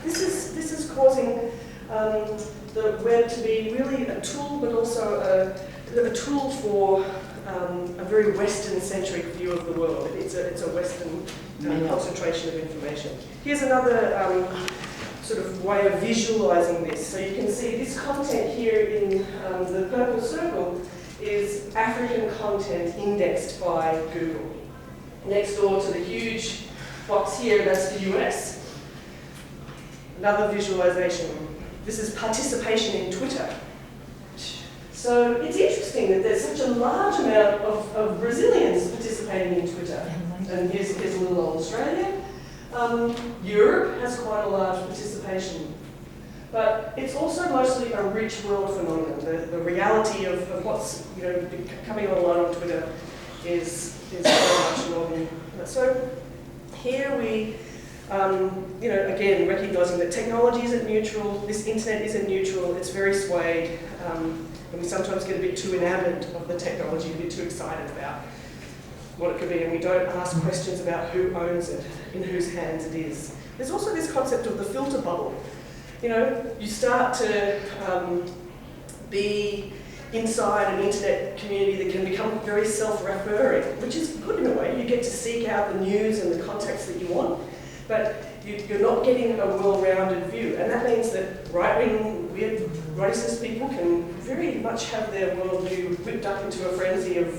This is causing the web to be really a tool, but also a tool for a very Western-centric view of the world. It's a Western concentration of information. Here's another sort of way of visualizing this. So you can see this content here in the purple circle is African content indexed by Google. Next door to the huge box here, that's the US. Another visualization. This is participation in Twitter. So it's interesting that there's such a large amount of Brazilians participating in Twitter. And here's a little old Australia. Europe has quite a large participation. But it's also mostly a rich world phenomenon. The reality of what's coming online on Twitter is very much normal. So here we, again, recognizing that technology isn't neutral, this internet isn't neutral, it's very swayed, and we sometimes get a bit too enamored of the technology, a bit too excited about what it could be, and we don't ask questions about who owns it, in whose hands it is. There's also this concept of the filter bubble. You start to be inside an internet community that can become very self-referring, which is good in a way. You get to seek out the news and the context that you want, but you're not getting a well-rounded view. And that means that right-wing, weird, racist people can very much have their worldview whipped up into a frenzy of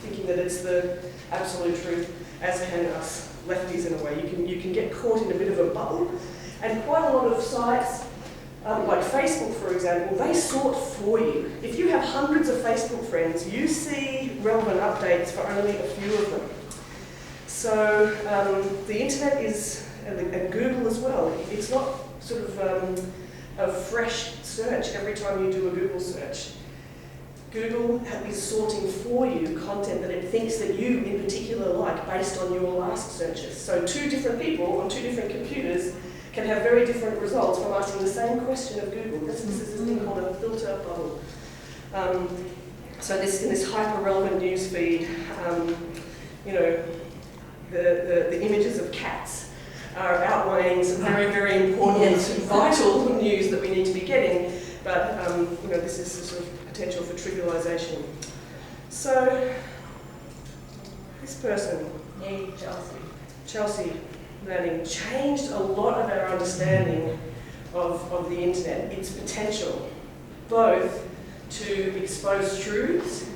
thinking that it's the absolute truth, as can us lefties in a way. You can get caught in a bit of a bubble, and quite a lot of sites, like Facebook, for example, they sort for you. If you have hundreds of Facebook friends, you see relevant updates for only a few of them. So the internet is, and Google as well, it's not sort of a fresh search every time you do a Google search. Google is sorting for you content that it thinks that you in particular like based on your last searches. So two different people on two different computers can have very different results from asking the same question of Google. This is this thing called a filter bubble. So in this hyper-relevant news feed, the images of cats are outweighing some very, very important, vital news that we need to be getting. But this is the sort of potential for trivialization. So this person, Chelsea Manning, changed a lot of our understanding of the internet, its potential, both to expose truths,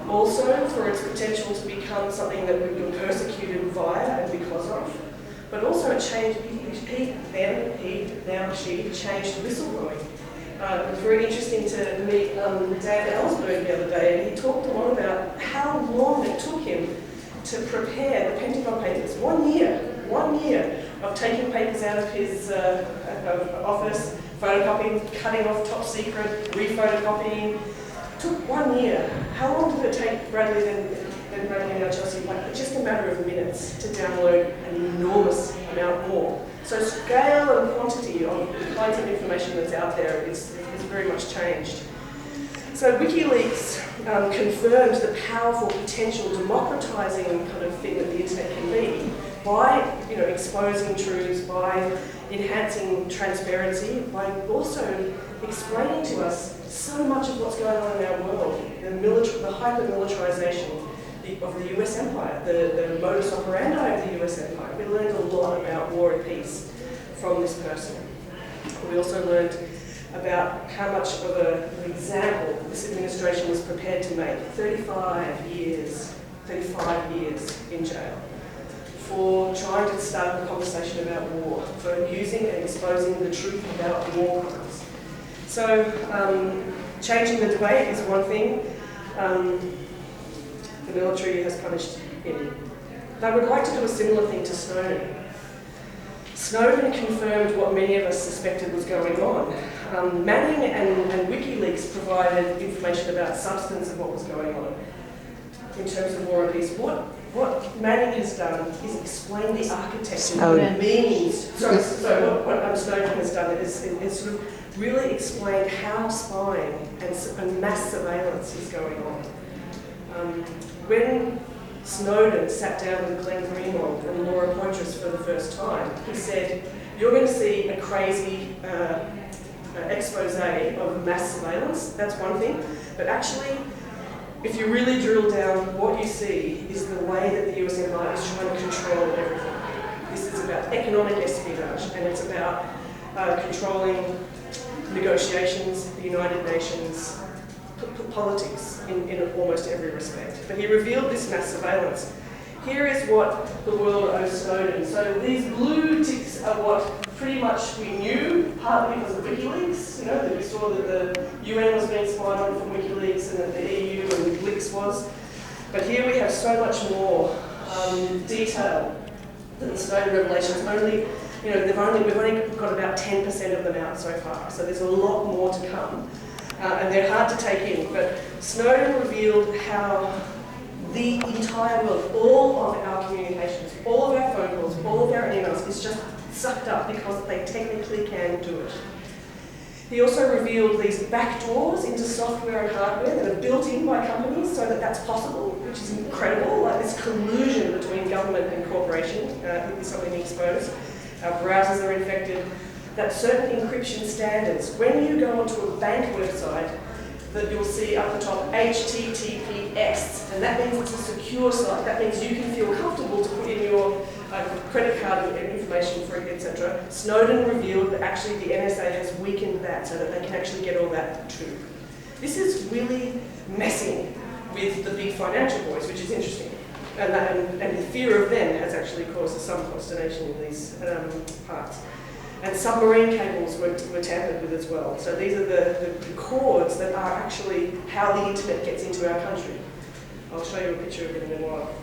also for its potential to become something that we can persecute via and because of, but also it changed, she changed whistleblowing. It was very interesting to meet Dan Ellsberg the other day, and he talked a lot about how long it took him to prepare the Pentagon Papers. 1 year of taking papers out of his office, photocopying, cutting off top secret, re-photocopying. It took 1 year. How long did it take Bradley and our Chelsea? Like just a matter of minutes to download an enormous amount more. So scale and quantity of the kinds of information that's out there is very much changed. So WikiLeaks confirmed the powerful potential democratizing kind of thing that the internet can be by exposing truths, by enhancing transparency, by also explaining to us so much of what's going on in our world, the hyper-militarization of the US empire, the modus operandi of the US empire. We learned a lot about war and peace from this person. We also learned about how much of an example this administration was prepared to make. 35 years in jail for trying to start a conversation about war, for using and exposing the truth about war crimes. So changing the debate is one thing. The military has punished him. They would like to do a similar thing to Snowden. Snowden confirmed what many of us suspected was going on. Manning and WikiLeaks provided information about substance of what was going on in terms of war and peace. What Manning has done is explain the architecture, what it means. So what Snowden has done is sort of really explained how spying and mass surveillance is going on. When Snowden sat down with Glenn Greenwald and Laura Poitras for the first time, he said, you're going to see a crazy expose of mass surveillance. That's one thing. But actually, if you really drill down, what you see is the way that the US empire is trying to control everything. This is about economic espionage, and it's about controlling negotiations, the United Nations, politics in almost every respect. But he revealed this mass surveillance. Here is what the world owes Snowden. So these blue ticks are what pretty much we knew, partly because of WikiLeaks. You know, that we saw that the UN was being spied on from WikiLeaks and that the EU and WikiLeaks was. But here we have so much more detail than the Snowden revelations. Only, you know, we've only got about 10% of them out so far. So there's a lot more to come. And they're hard to take in. But Snowden revealed how the entire world, all of our communications, all of our phone calls, all of our emails is just sucked up because they technically can do it. He also revealed these backdoors into software and hardware that are built in by companies so that that's possible, which is incredible. Like this collusion between government and corporation is something he exposed. Our browsers are infected. That certain encryption standards, when you go onto a bank website, that you'll see up the top HTTPS, and that means it's a secure site. That means you can feel comfortable to put in your credit card information, for etc. Snowden revealed that actually the NSA has weakened that so that they can actually get all that too. This is really messing with the big financial boys, which is interesting. And the fear of them has actually caused some consternation in these parts. And submarine cables were tampered with as well. So these are the cords that are actually how the internet gets into our country. I'll show you a picture of it in a while.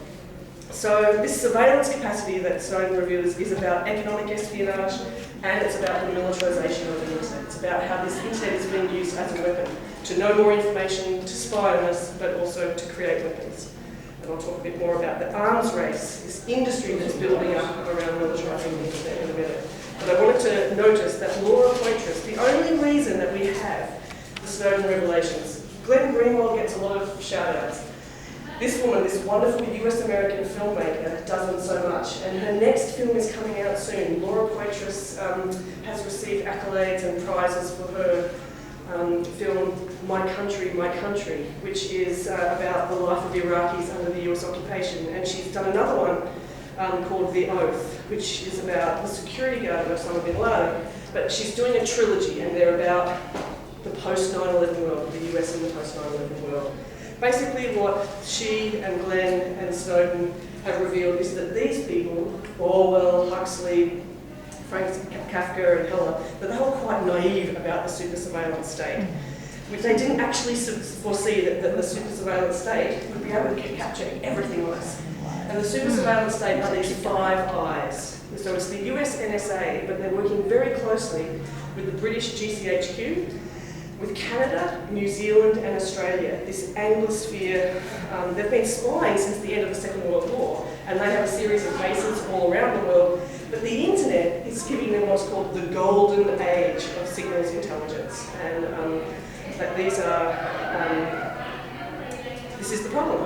So this surveillance capacity that Snowden reveals is about economic espionage, and it's about the militarization of the internet. It's about how this internet is being used as a weapon to know more information, to spy on us, but also to create weapons. And I'll talk a bit more about the arms race, this industry that's building up around militarizing the internet in a minute. But I wanted to notice that Laura Poitras, the only reason that we have the Snowden revelations, Glenn Greenwald gets a lot of shout-outs. This woman, this wonderful US-American filmmaker, doesn't so much. And her next film is coming out soon. Laura Poitras has received accolades and prizes for her film My Country, which is about the life of the Iraqis under the US occupation. And she's done another one called The Oath, which is about the security guard of Osama bin Laden. But she's doing a trilogy, and they're about the post-9/11 world, the US in the post-9/11 world. Basically what she and Glenn and Snowden have revealed is that these people, Orwell, Huxley, Frank Kafka and Heller, that they were quite naive about the super surveillance state. Which they didn't actually foresee that the super surveillance state would be able to capture everything on us. And the super surveillance state are these 5 eyes. So it's the US NSA, but they're working very closely with the British GCHQ, with Canada, New Zealand and Australia, this Anglosphere. They've been spying since the end of the Second World War, and they have a series of bases all around the world. But the internet is giving them what's called the golden age of signals intelligence. And that these are, this is the problem.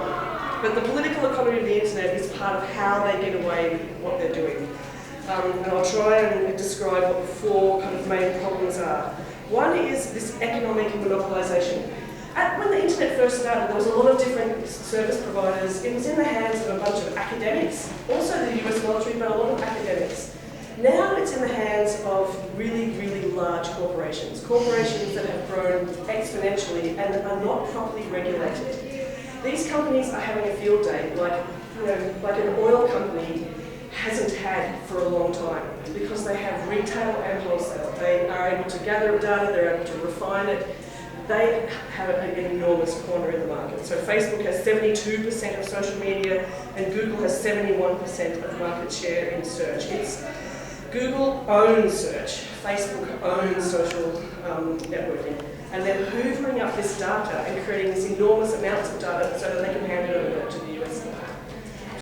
But the political economy of the internet is part of how they get away with what they're doing. And I'll try and describe what the 4 kind of main problems are. One is this economic monopolisation. When the internet first started, there was a lot of different service providers. It was in the hands of a bunch of academics, also the US military, but a lot of academics. Now it's in the hands of really, really large corporations. Corporations that have grown exponentially and are not properly regulated. These companies are having a field day, like an oil company hasn't had for a long time, because they have retail and wholesale. They are able to gather data, they're able to refine it. They have an enormous corner in the market. So Facebook has 72% of social media, and Google has 71% of market share in search. Google owns search, Facebook owns social networking, and they're hoovering up this data and creating these enormous amounts of data so that they can hand it over to the